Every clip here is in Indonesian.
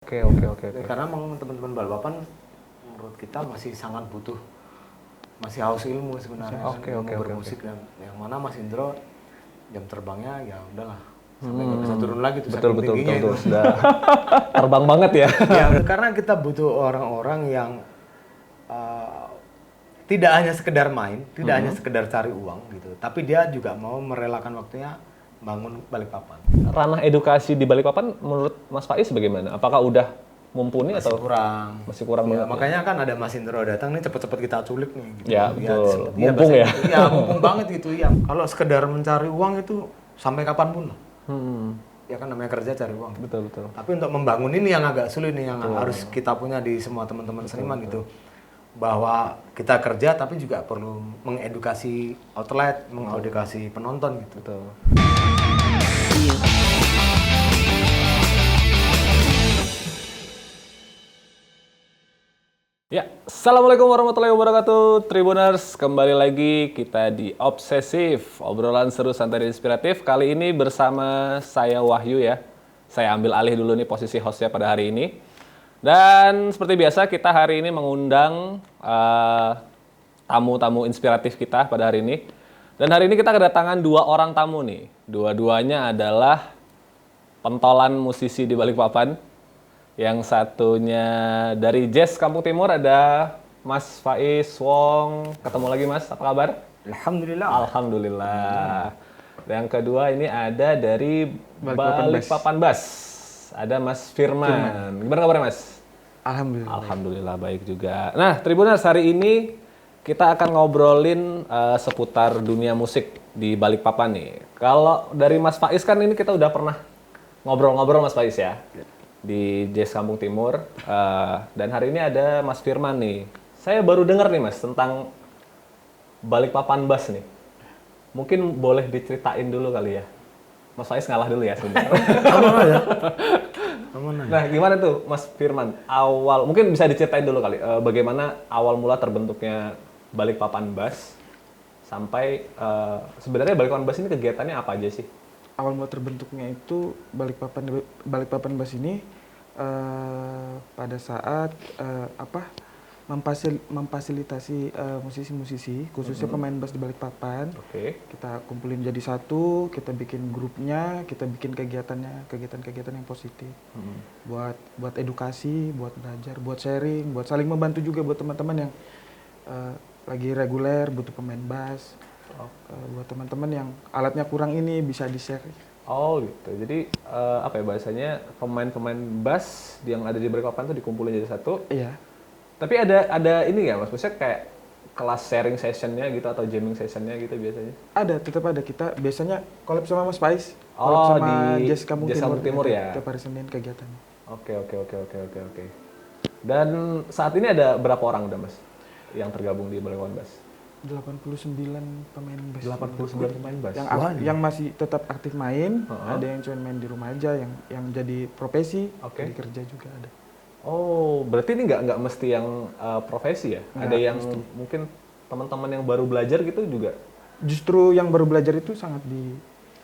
Oke. Karena memang teman-teman Balikpapan menurut kita masih sangat butuh, masih haus ilmu sebenarnya. Ilmu bermusik. Dan yang mana Mas Indro jam terbangnya ya udahlah sampai nggak bisa turun lagi tuh saking tingginya itu. Sudah terbang banget ya. Ya karena kita butuh orang-orang yang tidak hanya sekedar main, tidak hanya sekedar cari uang gitu, tapi dia juga mau merelakan waktunya bangun Balikpapan. Ranah edukasi di Balikpapan menurut Mas Faiz bagaimana? Apakah udah mumpuni Masih atau kurang? masih kurang Ya, banget? makanya kan ada Mas Indro datang nih, cepet-cepet kita culik nih. Gitu. Ya, betul. Mumpung ya. Ya mumpung banget gitu ya. Kalau sekedar mencari uang itu sampai kapanpun lah. Ya kan namanya kerja cari uang. Betul. Tapi untuk membangun ini yang agak sulit nih, yang harus kita punya di semua teman-teman seniman gitu. Bahwa kita kerja tapi juga perlu mengedukasi outlet, mengedukasi penonton gitu. Betul. Ya, Assalamualaikum warahmatullahi wabarakatuh, Tribuners. Kembali lagi kita di Obsesif, obrolan seru santai dan inspiratif. Kali ini bersama saya Wahyu ya. Saya ambil alih dulu nih posisi hostnya pada hari ini. Dan seperti biasa kita hari ini mengundang tamu-tamu inspiratif kita pada hari ini. Dan hari ini kita kedatangan dua orang tamu nih. Dua-duanya adalah pentolan musisi di Balikpapan. Yang satunya dari Jazz Kampung Timur ada Mas Faiz Wong. Ketemu lagi Mas, apa kabar? Alhamdulillah. Alhamdulillah. Dan yang kedua ini ada dari Balikpapan Bass. Ada Mas Firman. Gimana kabarnya Mas? Alhamdulillah. Alhamdulillah baik juga. Nah, Tribuners, hari ini kita akan ngobrolin seputar dunia musik di Balikpapan nih. Kalau dari Mas Faiz kan ini kita udah pernah ngobrol-ngobrol Mas Faiz ya. Di Jazz Kampung Timur. Dan hari ini ada Mas Firman nih. Saya baru dengar nih Mas tentang Balikpapan Bass nih. Mungkin boleh diceritain dulu kali ya. Mas Faiz ngalah dulu ya sebentar. Nah, gimana tuh Mas Firman? Awal mungkin bisa diceritain dulu kali bagaimana awal mula terbentuknya Balikpapan Bass sampai sebenarnya Balikpapan Bass ini kegiatannya apa aja sih? Awal mula terbentuknya itu Balikpapan Bass ini pada saat memfasilitasi musisi-musisi khususnya pemain bass di Balikpapan. Kita kumpulin jadi satu, kita bikin grupnya, kita bikin kegiatan yang positif. Buat edukasi, buat belajar, buat sharing, buat saling membantu juga buat teman-teman yang lagi reguler butuh pemain bass. Buat teman-teman yang alatnya kurang ini bisa di-share. Oh gitu. Jadi apa ya bahasanya, pemain-pemain bass yang ada di Balikpapan tuh dikumpulin jadi satu. Iya. Tapi ada ini nggak Mas? Maksudnya kayak kelas sharing sessionnya gitu atau jamming sessionnya gitu biasanya? Ada, tetap ada. Kita biasanya collab sama Mas Faiz. Oh, sama di Jazz Kampung Timur ya? Tiap hari Senin kegiatannya. Oke. Dan saat ini ada berapa orang udah Mas yang tergabung di Balikpapan Bass? 89 pemain bass. 89 pemain bass. Yang masih tetap aktif main, ada yang cuma main di rumah aja, yang jadi profesi, jadi kerja juga ada. Oh, berarti ini nggak mesti yang profesi ya? Ada yang mesti. Mungkin teman-teman yang baru belajar gitu juga? Justru yang baru belajar itu sangat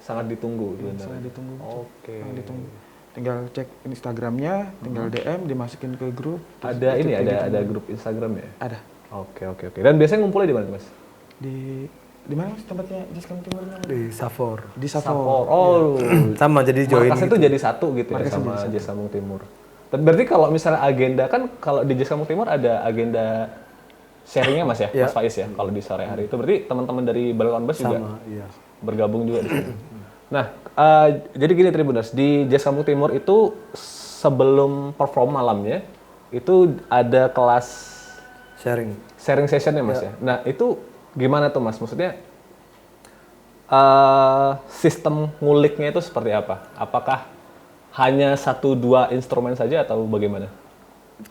ditunggu. Sangat ditunggu. Oke. Sangat ditunggu. Tinggal cek Instagramnya, tinggal DM, dimasukin ke grup. Ada ini, ada grup Instagram ya? Ada. Oke. Dan biasanya ngumpulnya di mana Mas? Di mana Mas tempatnya Jazz Kampung Timur? Di Safor. Di Safor. Oh, sama jadi join. Markasnya itu jadi satu gitu ya sama Jazz Kampung Timur. Tapi berarti kalau misalnya agenda kan kalau di Jazz Kampung Timur ada agenda sharingnya Mas ya, Mas Faiz ya. Kalau di sore hari itu berarti teman-teman dari Balikpapan Bass juga bergabung juga di sini. Nah, jadi gini Tribuners, di Jazz Kampung Timur itu sebelum perform malamnya itu ada kelas sharing session ya Mas ya. Nah, itu gimana tuh Mas? Maksudnya sistem nguliknya itu seperti apa? Apakah hanya 1-2 instrumen saja atau bagaimana?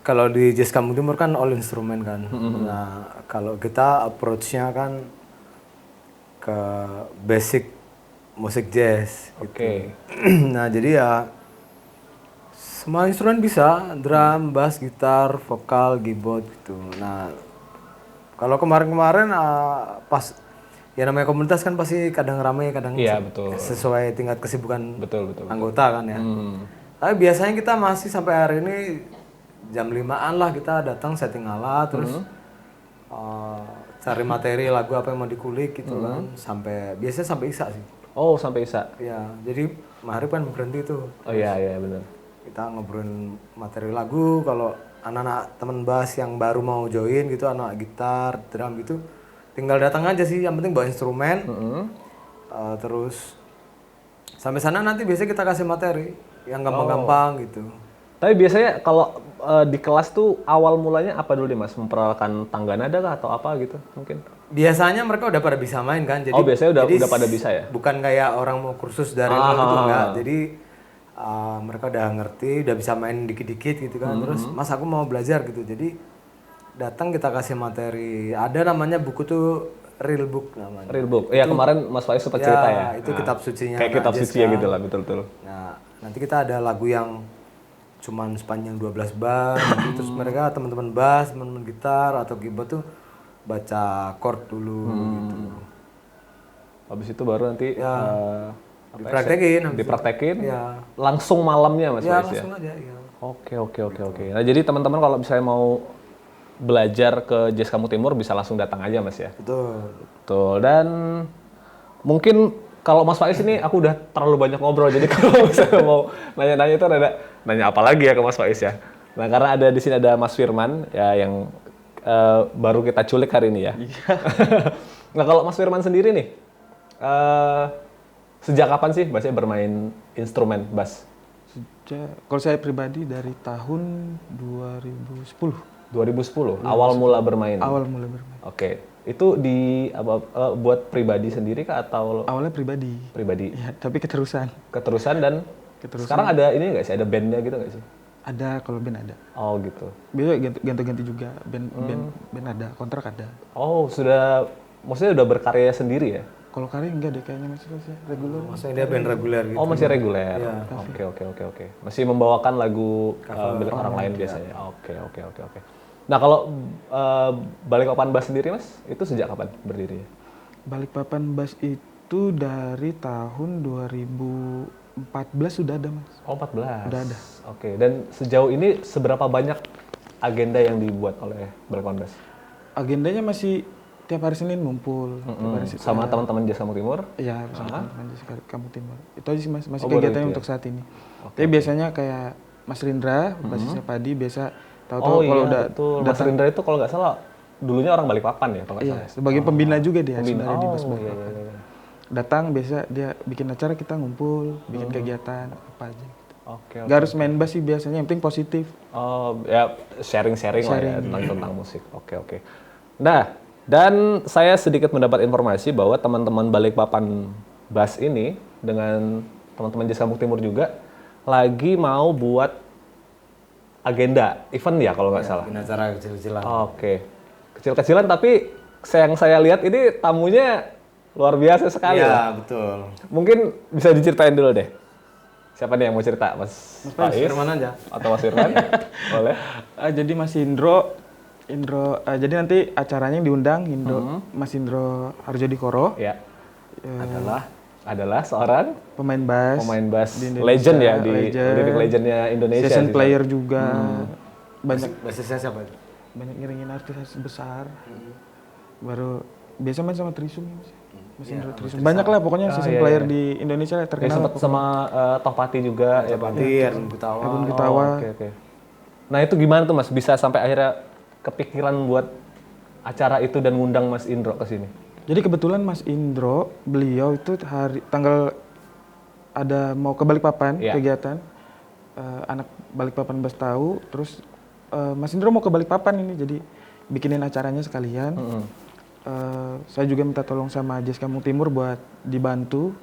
Kalau di Jazz Kampung Timur kan all instrumen kan. Nah, kalau kita approach-nya kan ke basic musik jazz. Gitu. Nah, jadi ya semua instrumen bisa, drum, bass, gitar, vokal, keyboard gitu. Nah, kalau kemarin-kemarin pas ya namanya komunitas kan pasti kadang ramai, kadang betul. Sesuai tingkat kesibukan betul. anggota kan ya. Tapi biasanya kita masih sampai hari ini jam 5-an lah kita datang setting alat terus cari materi lagu apa yang mau dikulik gitu kan. Biasanya sampai Isya sih. Oh, sampai Isya. Ya, jadi maghrib kan berhenti tuh. Oh iya benar. Kita ngobrolin materi lagu, kalau anak-anak teman bass yang baru mau join gitu, anak gitar, drum gitu, tinggal datang aja sih, yang penting bawa instrumen. Terus sampai sana nanti biasanya kita kasih materi yang gampang-gampang gitu. Tapi biasanya kalau di kelas tuh awal mulanya apa dulu deh Mas? Memperkenalkan tangga nada kah atau apa gitu mungkin? Biasanya mereka udah pada bisa main kan, jadi biasanya udah pada bisa ya? Bukan kayak orang mau kursus dari nol gitu enggak. Jadi mereka udah ngerti, udah bisa main dikit-dikit gitu kan. Terus Mas aku mau belajar gitu. Jadi datang kita kasih materi. Ada namanya buku tuh real book namanya. Real book. Iya kemarin Mas Faiz sempat cerita ya. Itu kitab sucinya. Kayak kitab suci ya gitu lah, betul-betul. Nah, nanti kita ada lagu yang cuman sepanjang 12 bar, terus mereka teman-teman bass, teman-teman gitar atau keyboard tuh baca chord dulu gitu. Habis itu baru nanti dipraktekin. Ya. Langsung malamnya Mas Faiz ya. Langsung aja ya. Oke. Nah, jadi teman-teman kalau misalnya mau belajar ke Jazz Kamu Timur bisa langsung datang aja Mas ya. Betul. Dan mungkin kalau Mas Faiz ini aku udah terlalu banyak ngobrol, jadi kalau misalnya mau nanya-nanya itu nanya apa lagi ya ke Mas Faiz ya. Nah, karena ada di sini ada Mas Firman ya yang baru kita culik hari ini ya. Nah, kalau Mas Firman sendiri nih, sejak kapan sih Basnya bermain instrumen bass? Kalau saya pribadi dari tahun 2010. 2010, awal mula bermain? Awal mula bermain. Oke. Itu buat pribadi sendiri kah atau? Awalnya pribadi. Pribadi. Ya, tapi keterusan. Dan sekarang ada ini nggak sih? Ada bandnya gitu nggak sih? Ada, kalau band ada. Oh gitu. Biasanya ganti-ganti juga, band ada, kontrak ada. Oh maksudnya udah berkarya sendiri ya? Kalau karya enggak deh kayaknya masih reguler. Maksudnya dia band reguler gitu. Oh masih reguler. Oke. Masih membawakan lagu milik orang lain biasanya. Oke. Nah kalau Balikpapan Bass sendiri Mas, itu sejak kapan berdiri? Balikpapan Bass itu dari tahun 2014 sudah ada Mas. Oh 14? Udah ada. Oke, dan sejauh ini seberapa banyak agenda yang dibuat oleh Balikpapan Bass? Agendanya masih tiap hari Senin ngumpul. Sama teman-teman Jazz Kamu Timur? Iya, sama teman-teman Jazz Kamu Timur. Itu aja sih Mas, masih kegiatannya untuk saat ini. Tapi biasanya kayak Mas Rindra, basisnya Padi, biasa tahu-tahu kalau udah Mas Rindra itu kalau nggak salah dulunya orang Balikpapan ya kalau nggak salah. Iya, sebagai pembina juga dia sebenarnya di Bass Iya. Datang biasa dia bikin acara, kita ngumpul, bikin kegiatan apa aja. Oke. Gak harus main bass sih biasanya, yang penting positif. Oh ya sharing lah ya tentang musik. Oke. Nah, dan saya sedikit mendapat informasi bahwa teman-teman Balikpapan Bass ini dengan teman-teman Jazz Kamu Timur juga lagi mau buat agenda event ya kalau nggak salah. Acara kecil-kecilan. Oke. Kecil-kecilan tapi yang saya lihat ini tamunya luar biasa sekali. Iya, betul. Mungkin bisa diceritain dulu deh. Siapa nih yang mau cerita? Mas Faiz? Firman aja. Atau Mas Firman? Boleh. Jadi Mas Indro, jadi nanti acaranya yang diundang Mas Indro Harjodikoro. Ya. Adalah seorang pemain bass di legend ya, di lirik legendnya Indonesia. Session player juga. Basisnya siapa itu? Banyak ngiringin artis besar. Baru biasa main sama Trisum ya Mas. Mas Indro Trisum. Banyak lah pokoknya session player di Indonesia lah terkenal. Sempat sama Tohpati juga. Tohpati, Erwin Gutawa. Oke. Nah itu gimana tuh Mas, bisa sampai akhirnya kepikiran buat acara itu dan ngundang Mas Indro ke sini? Jadi kebetulan Mas Indro, beliau itu tanggal ada mau ke Balikpapan kegiatan, anak Balikpapan Bass tahu, terus Mas Indro mau ke Balikpapan ini, jadi bikinin acaranya sekalian. Saya juga minta tolong sama Jazz Kamu Timur buat dibantu,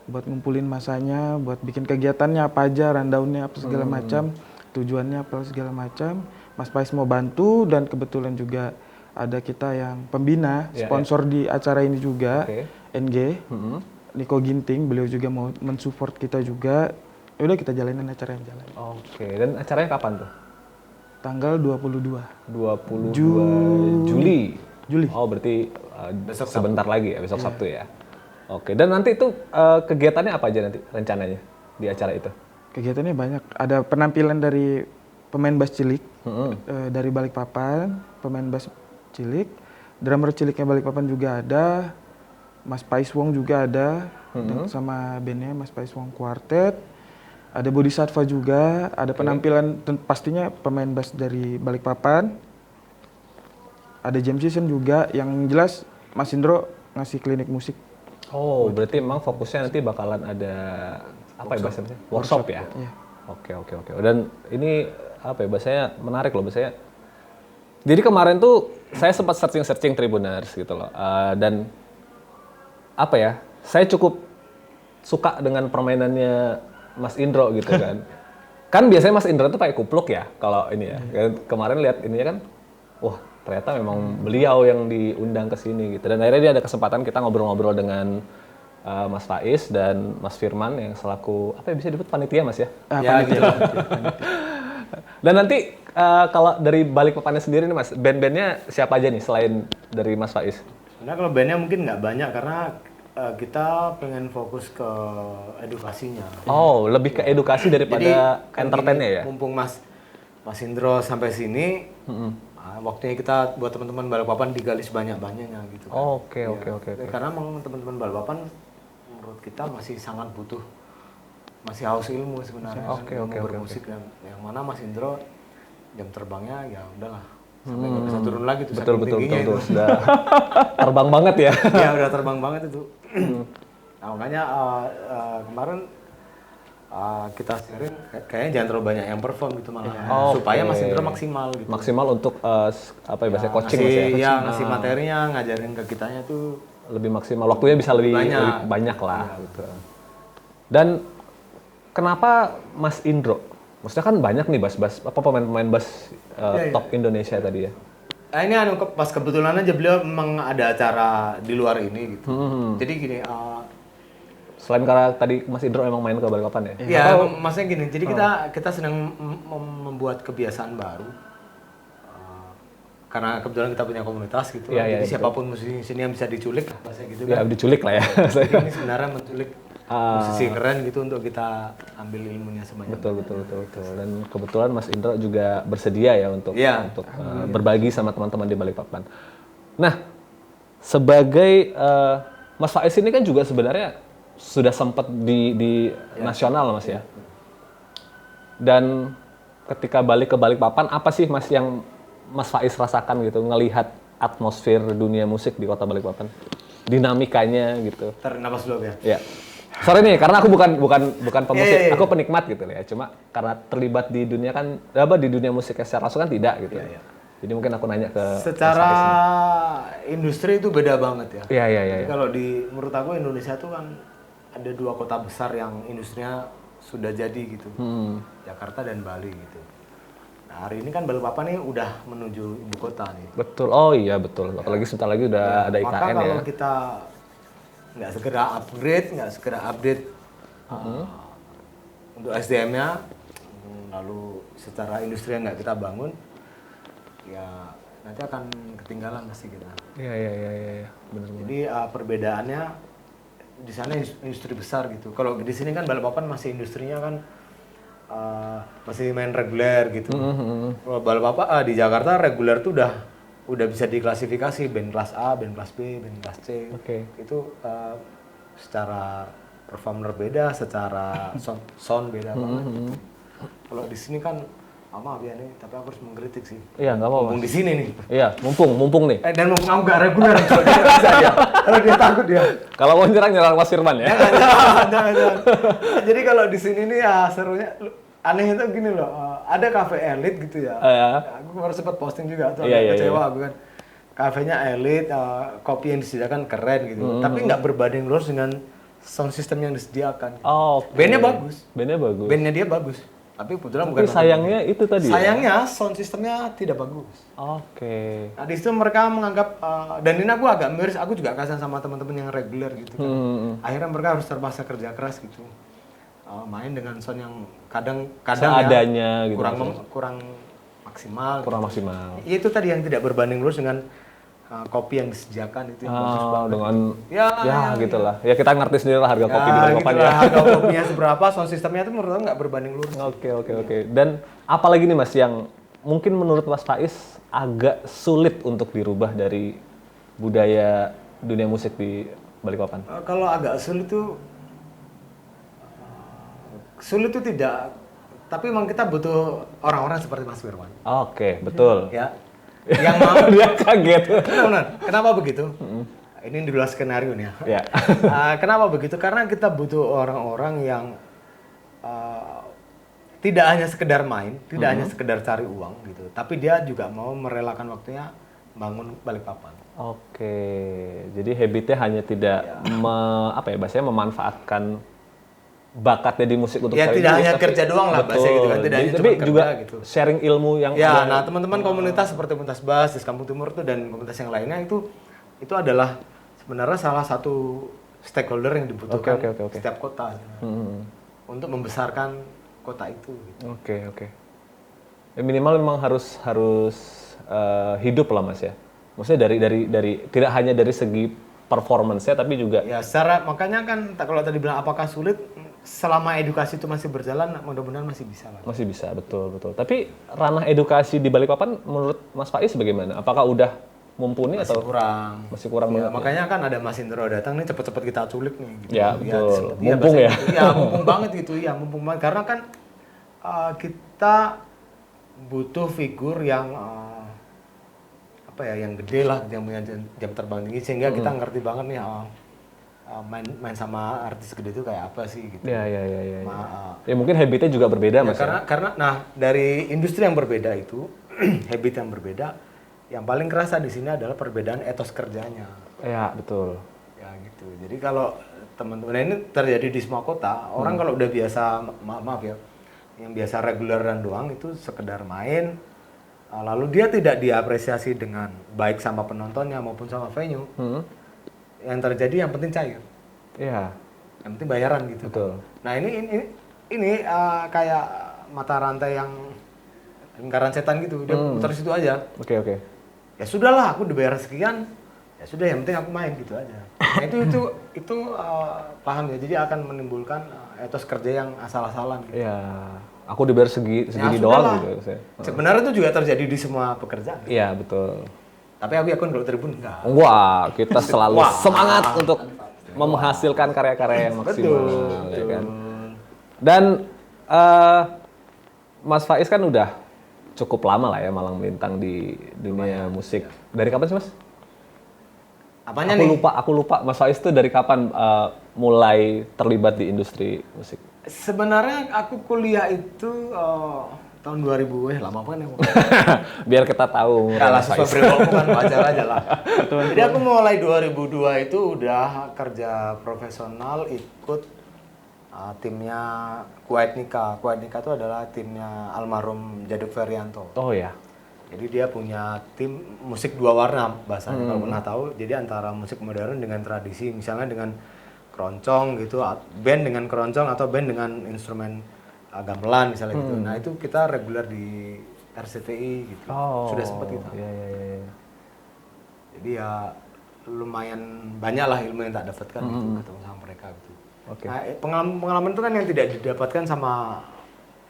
buat ngumpulin masanya, buat bikin kegiatannya apa aja, rundownnya apa segala macam, tujuannya apa segala macam. Mas Faiz mau bantu dan kebetulan juga ada kita yang pembina, sponsor di acara ini juga, NG, Niko Ginting, beliau juga mau mensupport kita juga. Ya udah kita jalanin acara yang jalan. Oke, dan acaranya kapan tuh? Tanggal 22. 22 Juli. Oh, berarti besok sebentar lagi ya, besok Sabtu ya. Oke, dan nanti itu kegiatannya apa aja nanti rencananya di acara itu? Kegiatannya banyak. Ada penampilan dari pemain bass cilik dari Balikpapan, pemain bass cilik, drummer ciliknya Balikpapan juga ada, Mas Pais Wong juga ada, dan sama bandnya Mas Pais Wong Quartet. Ada Bodhisattva juga, ada penampilan pastinya pemain bass dari Balikpapan. Ada jam session juga, yang jelas Mas Indro ngasih klinik musik. Oh, berarti memang fokusnya nanti bakalan ada apa ya bahasanya? Workshop ya? Iya. Oke. Dan ini apa ya bahasanya menarik loh bahasanya. Jadi kemarin tuh saya sempat searching Tribuners gitu loh. Dan apa ya? Saya cukup suka dengan permainannya Mas Indro gitu kan. Kan biasanya Mas Indro tuh pakai kupluk ya kalau ini ya. Kemarin lihat ininya kan, wah ternyata memang beliau yang diundang ke sini gitu. Dan akhirnya dia ada kesempatan kita ngobrol-ngobrol dengan Mas Faiz dan Mas Firman yang selaku apa ya bisa disebut panitia Mas ya? Gitu. Dan nanti kalau dari Balikpapannya sendiri nih Mas, band-bandnya siapa aja nih selain dari Mas Faiz? Sebenarnya kalau bandnya mungkin nggak banyak karena kita pengen fokus ke edukasinya. Oh, lebih ke edukasi daripada kan entertainnya ya? Mumpung Mas Indro sampai sini, waktunya kita buat teman-teman Balikpapan digali sebanyak-banyaknya gitu kan. Oke. Karena memang teman-teman Balikpapan menurut kita masih sangat butuh, masih haus ilmu sebenarnya. Oke. Bermusik yang mana Mas Indro jam terbangnya ya udahlah sampai nggak bisa turun lagi tuh. Betul. Sudah terbang banget ya? Ya udah terbang banget itu. Nah makanya kemarin kita sharing kayaknya jangan terlalu banyak yang perform gitu malah supaya Mas Indro maksimal gitu. Maksimal untuk apa ya bahasa coaching Mas ya? Iya, ngasih materinya, ngajarin ke kitanya tuh lebih maksimal, waktunya bisa lebih banyak lah gitu. Dan kenapa Mas Indro? Maksudnya kan banyak nih pemain-pemain bass top Indonesia tadi ya. Ini pas kebetulan aja beliau memang ada acara di luar ini gitu. Jadi gini, selain karena tadi Mas Indro memang main ke Balikpapan ya? Iya, maksudnya gini. Jadi kita sedang membuat kebiasaan baru. Karena kebetulan kita punya komunitas gitu. Jadi siapapun musisi sini yang bisa diculik, bahasa gitu kan. Ya, diculik lah ya. Ini sebenarnya menculik musisi keren gitu untuk kita ambil ilmunya sebanyak. Betul. Dan kebetulan Mas Indro juga bersedia ya untuk berbagi sama teman-teman di Balikpapan. Nah, sebagai Mas Faiz ini kan juga sebenarnya sudah sempat di nasional Mas ya. Dan ketika balik ke Balikpapan, apa sih Mas yang Mas Faiz rasakan gitu ngelihat atmosfer dunia musik di Kota Balikpapan? Dinamikanya gitu. Tarik napas dulu ya. Iya. Sorry nih, karena aku bukan pemusik, aku penikmat gitu ya. Cuma karena terlibat di dunia kan, di dunia musik secara langsung kan tidak gitu. Jadi mungkin aku nanya ke secara industri itu beda banget ya. Iya. Kalau menurut aku Indonesia tuh kan ada 2 kota besar yang industrinya sudah jadi gitu, Jakarta dan Bali gitu. Nah hari ini kan Balikpapan nih udah menuju ibu kota nih. Betul, oh iya betul. Apalagi sebentar lagi udah ada IKN ya. Maka kalau kita nggak segera update untuk SDM-nya, lalu secara industri yang nggak kita bangun, ya nanti akan ketinggalan pasti kita. Iya, benar. Jadi perbedaannya di sana industri besar gitu. Kalau di sini kan Balikpapan masih industrinya kan masih main reguler gitu. Kalau Balikpapan di Jakarta reguler tuh udah bisa diklasifikasi band kelas A, band kelas B, band kelas C. Itu secara performer beda, secara sound beda banget. Kalau di sini kan maaf ya nih, tapi aku harus mengkritik sih. Iya, nggak apa-apa. Mumpung di sini nih. Iya, mumpung nih. Dan mumpung aku nggak reguler, dia bisa dia. Kalau dia takut dia. Kalau mau nyerang Mas Firman ya. Jangan. Jadi kalau di sini nih ya serunya aneh itu gini loh, ada cafe elit gitu ya. Aku baru sempat posting juga tuh, kecewa aku kan. Kafenya elit, kopi yang disediakan keren gitu. Tapi nggak berbanding lurus dengan sound system yang disediakan. Bandnya bagus. Bandnya dia bagus. Tapi kebetulan bukan. Tapi sayangnya itu tadi. Sayangnya sound systemnya tidak bagus. Nah di situ mereka menganggap dan ini aku agak miris. Aku juga kasihan sama teman-teman yang reguler gitu kan. Akhirnya mereka harus terpaksa kerja keras gitu. Main dengan sound yang kadang seadanya ya, gitu. kurang maksimal. Kurang maksimal. Itu tadi yang tidak berbanding lurus dengan kopi yang disediakan itu yang bagus banget. Dengan Ya, gitulah. Ya kita ngerti sendiri lah harga kopi di Balikpapan gitu ya. lah, harga kopinya seberapa, sound sistemnya itu menurut aku nggak berbanding lurus. Oke. Dan apalagi nih Mas yang mungkin menurut Mas Faiz agak sulit untuk dirubah dari budaya dunia musik di Balikpapan? Kalau agak sulit itu tidak, tapi memang kita butuh orang-orang seperti Mas Firman. Oke, betul. Ya, yang mau. Dia kaget. Benar. Kenapa begitu? Ini di luar skenario nih ya. Ya. Kenapa begitu? Karena kita butuh orang-orang yang tidak hanya sekedar main, tidak hanya sekedar cari uang gitu, tapi dia juga mau merelakan waktunya bangun Balikpapan. Oke, jadi habitnya hanya tidak bahasanya memanfaatkan bakatnya di musik untuk Ya cari tidak duit, hanya tapi- kerja doang lah bahasa gitu kan, tidak hanya Tapi cuma kerja juga gitu. sharing ilmu yang Ya, ada. nah teman-teman komunitas seperti Komunitas Bass di Kampung Timur itu dan komunitas yang lainnya itu adalah sebenarnya salah satu stakeholder yang dibutuhkan Oke. setiap kota untuk membesarkan kota itu. Gitu. Oke. Ya, minimal memang harus hidup lah Mas ya. Maksudnya dari tidak hanya dari segi performance-nya tapi juga Ya, makanya kan kalau tadi bilang apakah sulit, selama edukasi itu masih berjalan, mudah-mudahan masih bisa lah. masih bisa, betul. Tapi ranah edukasi di Balikpapan menurut Mas Faiz bagaimana? Apakah udah mumpuni Masih atau kurang. masih kurang Ya, banget? makanya kan ada Mas Indro datang nih, cepet-cepet kita culik nih. Gitu. Ya, betul. bahasa Mumpung ya. gitu. Ya, mumpung banget gitu ya, mumpung banget. Karena kan kita butuh figur yang yang gede lah, yang punya jam terbang tinggi, sehingga kita ngerti banget nih main sama artis gede itu kayak apa sih gitu. Ya. Ma- Ya mungkin habitnya juga berbeda Ya, Mas. Ya? karena dari industri yang berbeda itu habit yang berbeda, yang paling kerasa di sini adalah perbedaan etos kerjanya. Ya, betul. Ya gitu. Jadi kalau teman-teman ini terjadi di semua kota, orang kalau udah biasa maaf ya, yang biasa reguleran doang itu sekedar main, lalu dia tidak diapresiasi dengan baik sama penontonnya maupun sama venue. Yang terjadi yang penting cair, Iya. yang penting bayaran gitu. Betul. Nah ini kayak mata rantai yang lingkaran setan gitu, dia putar situ aja. Oke. Ya sudahlah, aku dibayar sekian, ya sudah, yang penting aku main gitu aja. Nah itu paham ya, jadi akan menimbulkan etos kerja yang asal-asalan. Gitu. Ya, aku dibayar segini doang gitu. Saya. Sebenarnya itu juga terjadi di semua pekerjaan. Iya, betul. Tapi aku yakin kalau Tribun enggak. Wah, kita selalu semangat untuk menghasilkan karya-karya yang maksimal, ya kan. Dan Mas Faiz kan udah cukup lama lah ya malang melintang di dunia musik. Dari kapan sih Mas? Apanya Aku nih? Aku lupa Mas Faiz tuh dari kapan mulai terlibat di industri musik? Sebenarnya aku kuliah itu tahun 2000, lama banget ya. Biar kita tahu. Enggak lah, Mas sesuai Faiz. brewok kan wajar aja lah. Jadi aku mulai 2002 itu udah kerja profesional, ikut timnya Kuwait Nika. Kuwait Nika itu adalah timnya almarhum Jaduk Ferianto. Oh ya. Jadi dia punya tim musik dua warna bahasanya, kalau pernah tahu. Jadi antara musik modern dengan tradisi, misalnya dengan keroncong gitu, band dengan keroncong atau band dengan instrumen gamelan misalnya gitu. Nah itu kita reguler di RCTI gitu. Sudah sempat kita. Iya. Jadi ya lumayan banyak lah ilmu yang tak dapatkan gitu ketemu sama mereka gitu. Oke. Nah, pengalaman itu kan yang tidak didapatkan sama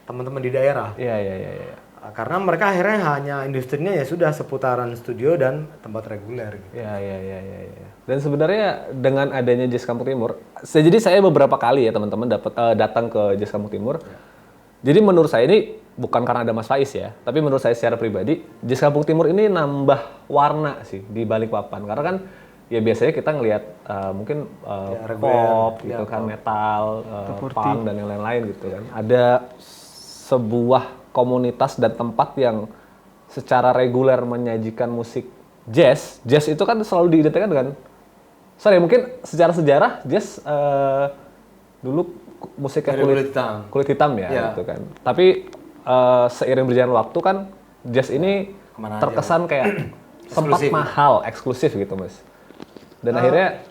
teman-teman di daerah. Iya. Karena mereka akhirnya hanya industrinya ya sudah seputaran studio dan tempat reguler gitu. Iya. Dan sebenarnya dengan adanya Jazz Kampung Timur, jadi saya beberapa kali ya teman-teman datang ke Jazz Kampung Timur. Jadi menurut saya ini bukan karena ada Mas Faiz ya, tapi menurut saya secara pribadi Jazz Kampung Timur ini nambah warna sih di Balikpapan. Karena kan ya biasanya kita ngelihat mungkin pop gitu kan, metal, punk dan yang lain-lain gitu kan. Ada sebuah komunitas dan tempat yang secara reguler menyajikan musik jazz. Jazz itu kan selalu diidentikan dengan, mungkin secara sejarah jazz dulu musiknya kulit hitam ya gitu kan. Tapi seiring berjalan waktu kan jazz ini terkesan kayak sempat mahal, eksklusif gitu Mas. Dan akhirnya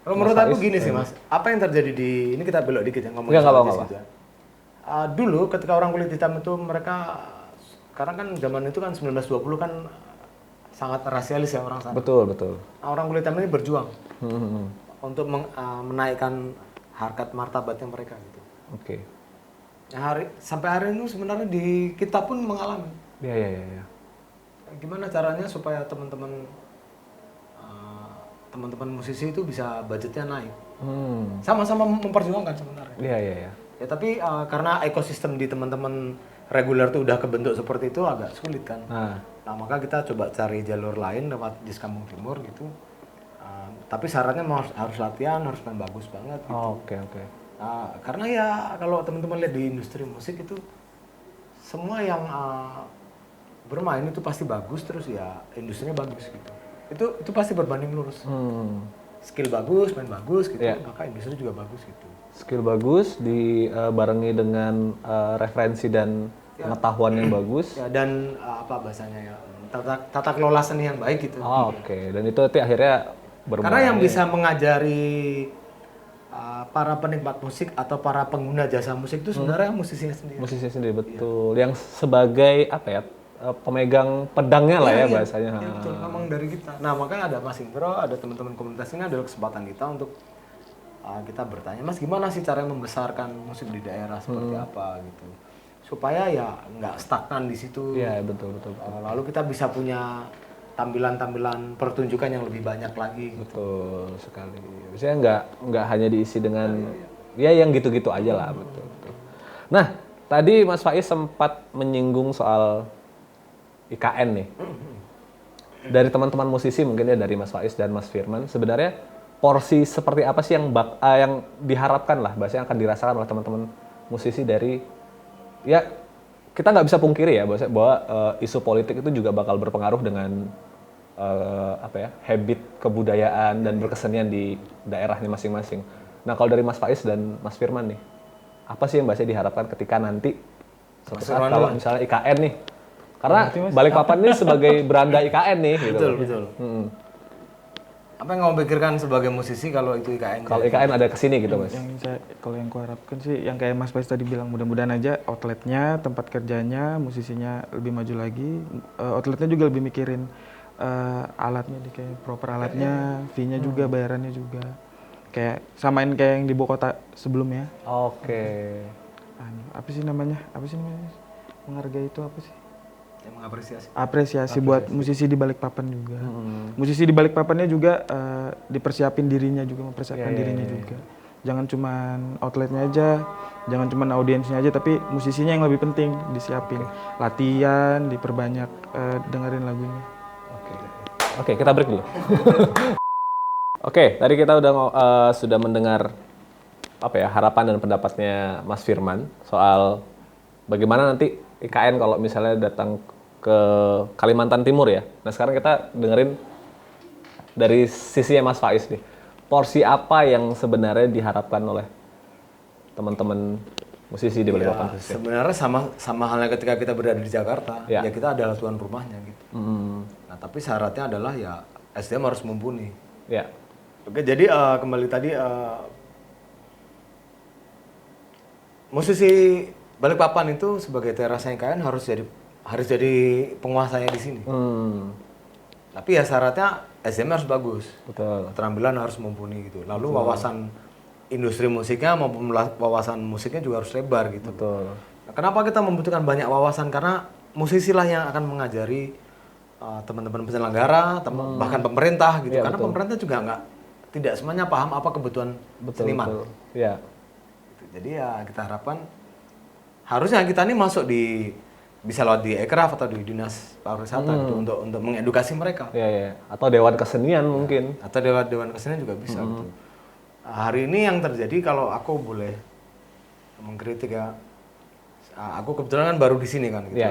kalau menurut aku gini sih Mas, apa yang terjadi di, ini kita belok dikit ya ngomongin Nggak soal apa-apa. jazz gitu ya. Dulu ketika orang kulit hitam itu mereka, sekarang kan zaman itu kan 1920 kan sangat rasialis ya orang sana. Betul, betul. Nah, orang kulit hitam ini berjuang untuk menaikkan harkat martabatnya mereka gitu. Oke. Nah, sampai hari ini sebenarnya di kita pun mengalami. Iya. Gimana caranya supaya teman-teman musisi itu bisa budgetnya naik? Sama-sama memperjuangkan sebenarnya. Iya. Ya tapi karena ekosistem di teman-teman reguler tuh udah kebentuk seperti itu agak sulit kan. Nah maka kita coba cari jalur lain lewat Jazz Kampung Timur gitu. Tapi syaratnya harus latihan, harus main bagus banget. Gitu. Oke. Nah, karena ya kalau teman-teman lihat di industri musik itu semua yang bermain itu pasti bagus, terus ya industrinya bagus gitu. Itu pasti berbanding lurus. Skill bagus, main bagus gitu, maka industri juga bagus gitu. Skill bagus dibarengi dengan referensi dan pengetahuan yang bagus. Ya dan apa bahasanya ya, tata kelola seni yang baik gitu. Oke. Dan itu akhirnya bermain. Karena yang bisa mengajari para penikmat musik atau para pengguna jasa musik itu sebenarnya musisinya sendiri. Musisinya sendiri, betul. Yang sebagai apa ya, pemegang pedangnya lah ya bahasanya. Iya, betul, memang dari kita. Nah makanya ada Mas Indro, ada teman-teman komunitas ini adalah kesempatan kita untuk kita bertanya, Mas gimana sih cara membesarkan musik di daerah seperti apa gitu, supaya ya nggak stagnan di situ. Iya betul. Lalu kita bisa punya tampilan-tampilan pertunjukan yang lebih banyak lagi. Betul sekali. Biasanya nggak hanya diisi dengan ya yang gitu-gitu aja lah, betul. Nah, tadi Mas Faiz sempat menyinggung soal IKN nih. Dari teman-teman musisi mungkin ya, dari Mas Faiz dan Mas Firman, sebenarnya porsi seperti apa sih yang diharapkan lah, bahasanya akan dirasakan oleh teman-teman musisi dari ya kita nggak bisa pungkiri ya bahwa isu politik itu juga bakal berpengaruh dengan habit kebudayaan dan berkesenian di daerahnya masing-masing. Nah kalau dari Mas Faiz dan Mas Firman nih, apa sih yang bahasanya diharapkan ketika nanti suatu saat kalau misalnya IKN nih, karena Balikpapan ini sebagai beranda IKN nih gitu. Betul. Apa yang kamu pikirkan sebagai musisi kalau itu IKN? Kalau IKN ada kesini gitu Mas? Kalau yang kuharapkan sih, yang kayak Mas Faiz tadi bilang, mudah-mudahan aja outletnya, tempat kerjanya, musisinya lebih maju lagi, outletnya juga lebih mikirin alatnya, kayak proper alatnya, fee-nya juga, bayarannya juga, kayak samain kayak yang di ibu kota sebelumnya. Oke. Apa sih namanya? Menghargai itu apa sih? Yang mengapresiasi. Apresiasi buat musisi di Balikpapan juga. Musisi di Balikpapannya juga dipersiapin dirinya juga, mempersiapkan dirinya juga. Jangan cuman outletnya aja, jangan cuman audiensnya aja, tapi musisinya yang lebih penting disiapin. Latihan, diperbanyak dengerin lagunya. Oke, kita break dulu. Oke, tadi kita sudah mendengar harapan dan pendapatnya Mas Firman soal bagaimana nanti IKN kalau misalnya datang ke Kalimantan Timur ya. Nah sekarang kita dengerin dari sisinya Mas Faiz nih. Porsi apa yang sebenarnya diharapkan oleh teman-teman musisi di Balikpapan? Sebenarnya sama halnya ketika kita berada di Jakarta, ya kita adalah tuan rumahnya gitu. Nah tapi syaratnya adalah ya SDM harus mumpuni. Ya. Oke, jadi kembali tadi musisi Balikpapan itu sebagai terasnya IKN harus jadi penguasanya di sini. Tapi ya syaratnya SDM harus bagus. Betul. Keterampilan harus mumpuni gitu. Lalu wawasan industri musiknya maupun wawasan musiknya juga harus lebar gitu. Betul. Nah, kenapa kita membutuhkan banyak wawasan? Karena musisi lah yang akan mengajari teman-teman penyelenggara, bahkan pemerintah gitu. Karena pemerintah juga tidak semuanya paham apa kebutuhan seniman. Betul. Ya. Jadi ya kita harapkan harusnya kita ini masuk bisa lewat di Ekraf atau di Dinas Pariwisata gitu, untuk mengedukasi mereka. Iya. Atau Dewan Kesenian mungkin. Atau Dewan Kesenian juga bisa gitu. Hari ini yang terjadi, kalau aku boleh mengkritik ya, aku kebetulan kan baru di sini kan gitu.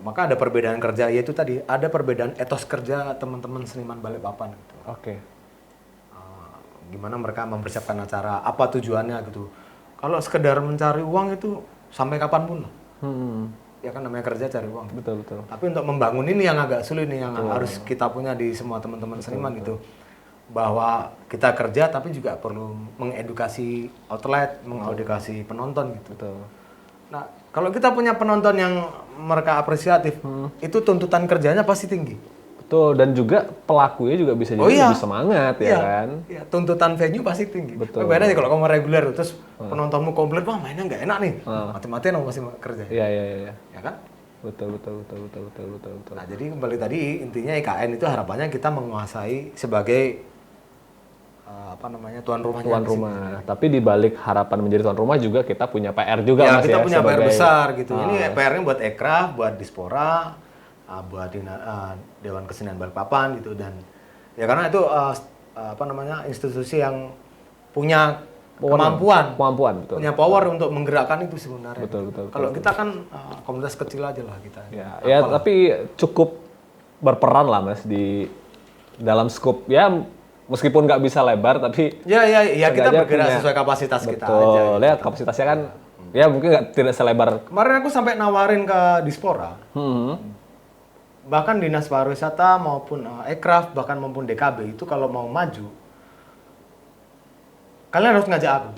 Maka ada perbedaan kerja, yaitu tadi ada perbedaan etos kerja teman-teman seniman Balikpapan gitu. Oke. Gimana mereka mempersiapkan acara, apa tujuannya gitu. Kalau sekedar mencari uang itu sampai kapanpun lah. Ya kan namanya kerja cari uang. Betul. Tapi untuk membangun ini yang agak sulit nih, yang harus kita punya di semua teman-teman seniman gitu. Bahwa kita kerja tapi juga perlu mengedukasi outlet, mengedukasi penonton gitu. Betul. Nah, kalau kita punya penonton yang mereka apresiatif, itu tuntutan kerjanya pasti tinggi. Betul, dan juga pelakunya juga bisa jadi lebih semangat ya kan. Iya, tuntutan venue pasti tinggi. Betul. Beda aja kalau kamu reguler terus penontonmu komplain, wah mainnya nggak enak nih. Mati-matian kamu masih kerja. Iya. Ya kan? Betul. Nah, jadi kembali tadi intinya IKN itu harapannya kita menguasai sebagai tuan rumahnya. Tuan rumah. Tapi di balik harapan menjadi tuan rumah juga kita punya PR juga ya, Mas kita ya. punya PR besar gitu. Ini PR-nya buat Ekraf, buat Dispora, buat Dewan Kesenian Balikpapan gitu, dan ya karena itu institusi yang punya kemampuan, betul. punya power untuk menggerakkan itu sebenarnya. Betul. Kalau kita kan komunitas kecil aja lah kita. Ya tapi cukup berperan lah Mas di dalam skup ya, meskipun nggak bisa lebar tapi ya kita bergerak sesuai kapasitas kita aja. Betul, lihat kapasitasnya kan ya mungkin tidak selebar. Kemarin aku sampai nawarin ke Dispora, bahkan Dinas Pariwisata maupun Ekraf bahkan maupun DKB itu kalau mau maju, kalian harus ngajak aku.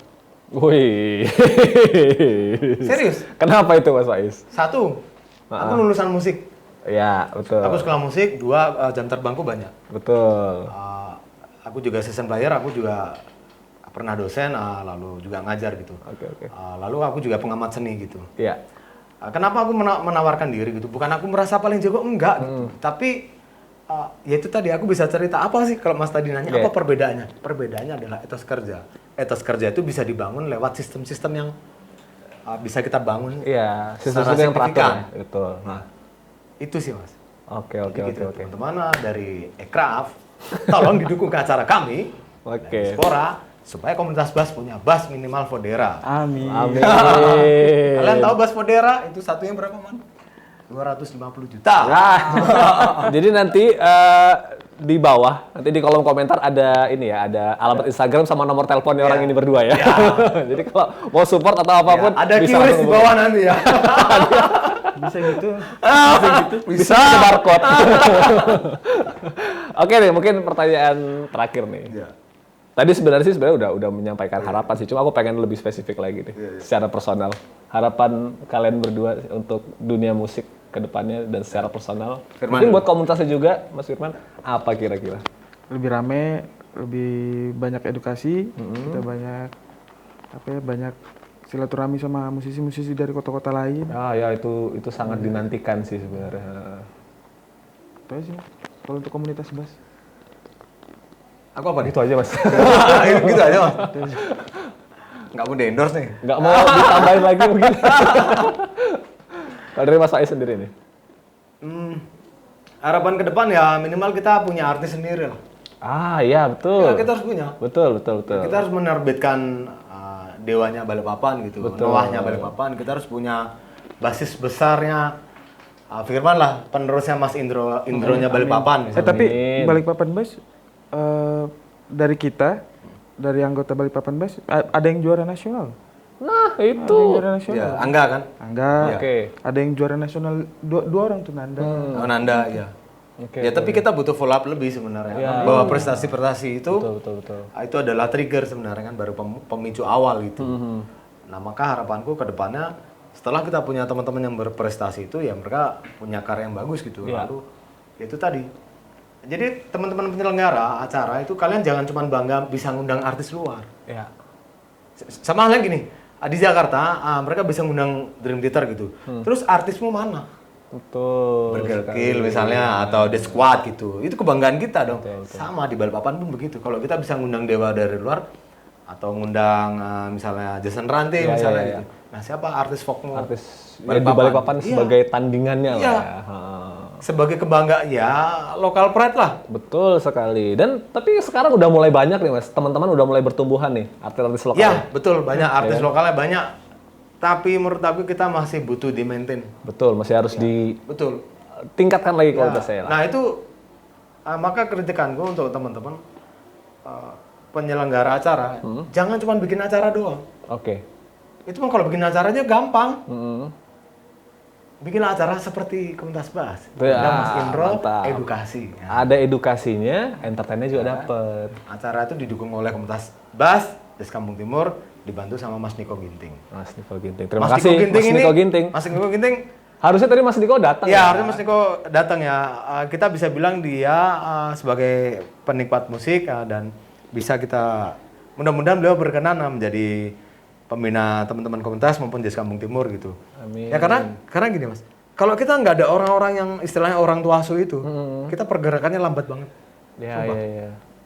Wih. Serius? Kenapa itu Mas Faiz? Satu, aku lulusan musik. Ya, betul. Aku sekolah musik, dua jam terbangku banyak. Betul. Aku juga session player, aku juga pernah dosen, lalu juga ngajar gitu. Oke. Lalu aku juga pengamat seni gitu. Iya. Kenapa aku menawarkan diri gitu? Bukan aku merasa paling jago, enggak gitu. Tapi ya itu tadi aku bisa cerita apa sih kalau Mas tadi nanya apa perbedaannya? Perbedaannya adalah etos kerja. Etos kerja itu bisa dibangun lewat sistem-sistem yang bisa kita bangun. Iya, sistem-sistem yang teratur. Ya? Betul. Nah, itu sih Mas. Oke. Teman-teman dari Ekraf, tolong didukung ke acara kami. Oke. Dispora, supaya komunitas bass punya bass minimal Vodera. Amin. Kalian tahu bass Vodera itu satunya berapa, Man? 250 juta. Nah, jadi nanti di bawah, nanti di kolom komentar ada ini ya, ada alamat Instagram sama nomor teleponnya orang ini berdua ya. Jadi kalau mau support atau apapun ada bisa QRIS di bawah nanti ya. Bisa gitu. Bisa ada barcode. Oke nih, mungkin pertanyaan terakhir nih. Tadi sebenarnya udah menyampaikan harapan sih, cuma aku pengen lebih spesifik lagi nih, secara personal. Harapan kalian berdua untuk dunia musik ke depannya dan secara personal. Mungkin buat komunitasnya juga, Mas Firman, apa kira-kira? Lebih rame, lebih banyak edukasi, kita banyak silaturahmi sama musisi-musisi dari kota-kota lain. Ya itu sangat dinantikan sih sebenarnya. Itu aja sih, kalau untuk komunitas bass. Aku apa nih? Itu aja Mas. Gitu aja Mas. Nggak mau di-endorse nih. Nggak mau ditambahin lagi mungkin. Kalau dari Mas Faiz sendiri nih? Harapan ke depan ya minimal kita punya artis sendiri lah. Iya betul. Ya, kita harus punya. Betul. Kita harus menerbitkan Dewanya Balikpapan gitu, Noahnya Balikpapan. Kita harus punya basis besarnya Firman lah, penerusnya Mas Indronya Balikpapan. Tapi Balikpapan Bass dari kita, dari anggota Balikpapan Bass ada yang juara nasional. Nah itu. Ada yang juara nasional. Ya, Angga kan? Angga. Oke. Ada yang juara nasional dua orang tuh Nanda. Nanda ya. Oke. Ya tapi kita butuh follow up lebih sebenarnya. Bahwa prestasi-prestasi itu Betul. itu adalah trigger sebenarnya kan, baru pemicu awal itu. Nah, maka harapanku ke depannya setelah kita punya teman-teman yang berprestasi itu ya mereka punya karya yang bagus gitu. Lalu itu tadi. Jadi teman-teman penyelenggara acara itu kalian jangan cuma bangga bisa ngundang artis luar. Ya. Sama halnya gini, di Jakarta mereka bisa ngundang Dream Theater gitu. Terus artismu mana? Betul. Burger Kill misalnya atau The Squad gitu. Itu kebanggaan kita dong. Sama di Balikpapan pun begitu. Kalau kita bisa ngundang dewa dari luar atau ngundang misalnya Jason Ranti misalnya gitu. Nah, siapa artis folkmu? Artis ya, di Balikpapan sebagai tandingannya lah ya. Sebagai kebanggaan ya lokal pride lah. Betul sekali. Dan tapi sekarang udah mulai banyak nih Mas. Teman-teman udah mulai bertumbuhan nih artis-artis lokal. Ya, betul, banyak artis lokalnya banyak. Tapi menurut aku kita masih butuh di-maintain. Betul, masih harus Betul. tingkatkan lagi kualitasnya. Nah, itu maka kritikanku untuk teman-teman penyelenggara acara, jangan cuma bikin acara doang. Oke. Itu mah kalau bikin acaranya gampang. Bikin acara seperti komunitas bass. Mas Indro, edukasi. Ya. Ada edukasinya, entertainnya juga dapet. Acara itu didukung oleh komunitas bass Des Kampung Timur, dibantu sama Mas Niko Ginting. Mas Niko Ginting. Terima kasih Mas Niko Ginting. Mas Niko Ginting Harusnya tadi Mas Niko datang Ya, harusnya Mas Niko datang ya. Kita bisa bilang dia sebagai penikmat musik dan bisa kita mudah-mudahan beliau berkenan menjadi pembina teman-teman komunitas maupun Jazz Kampung Timur gitu. Amin. Ya karena gini Mas, kalau kita nggak ada orang-orang yang istilahnya orang tua asuh itu, kita pergerakannya lambat banget. Ya.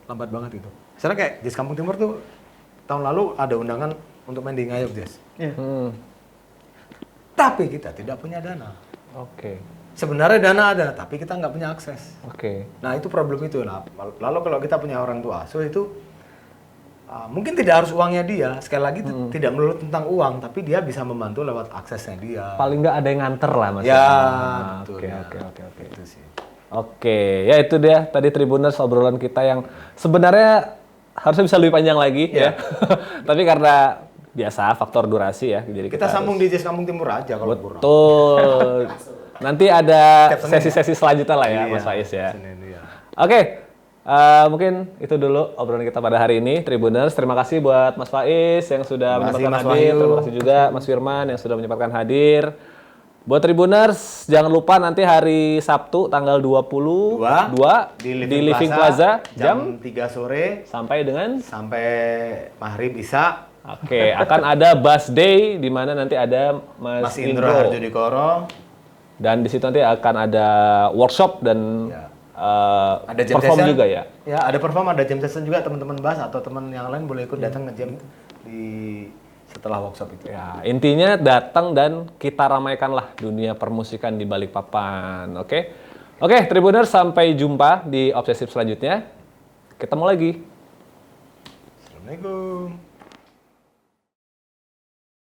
Lambat banget gitu. Misalnya kayak Jazz Kampung Timur tuh tahun lalu ada undangan untuk main di Ngayog Jazz. Iya. Tapi kita tidak punya dana. Oke. Sebenarnya dana ada, tapi kita nggak punya akses. Oke. Nah itu problem itu. Nah, lalu kalau kita punya orang tua asuh itu mungkin tidak harus uangnya dia. Sekali lagi tidak melulu tentang uang, tapi dia bisa membantu lewat aksesnya dia. Paling nggak ada yang nganter lah Mas. Ya, betul. Oke. Itu sih. Oke, ya itu dia tadi Tribuners obrolan kita yang sebenarnya harusnya bisa lebih panjang lagi ya. Tapi karena biasa faktor durasi ya, jadi Kita sambung di Jazz Kampung Timur aja kalau kurang. betul. Nanti ada sesi-sesi selanjutnya lah ya, Iya, Mas Faiz ya. Senin, iya. Oke, mungkin itu dulu obrolan kita pada hari ini, Tribuners. Terima kasih buat Mas Faiz yang sudah Terima kasih, menyempatkan Mas hadir. Wahyu. Terima kasih juga Mas Firman yang sudah menyempatkan hadir. Buat Tribuners, jangan lupa nanti hari Sabtu tanggal 22 di Living Plaza jam 3 sore sampai dengan sampai maghrib Isya. Oke, akan ada Bass Day di mana nanti ada Mas Indro Harjodikoro. Dan di situ nanti akan ada workshop dan Ya. ada Ada jam perform session juga ya. Ya, ada perform, ada jam session juga, teman-teman bass atau teman yang lain boleh ikut datang nge-jam di setelah workshop itu. Ya, intinya datang dan kita ramaikanlah dunia permusikan di Balikpapan. Oke. Oke, Tribuners, sampai jumpa di Obsesif selanjutnya. Ketemu lagi. Assalamualaikum.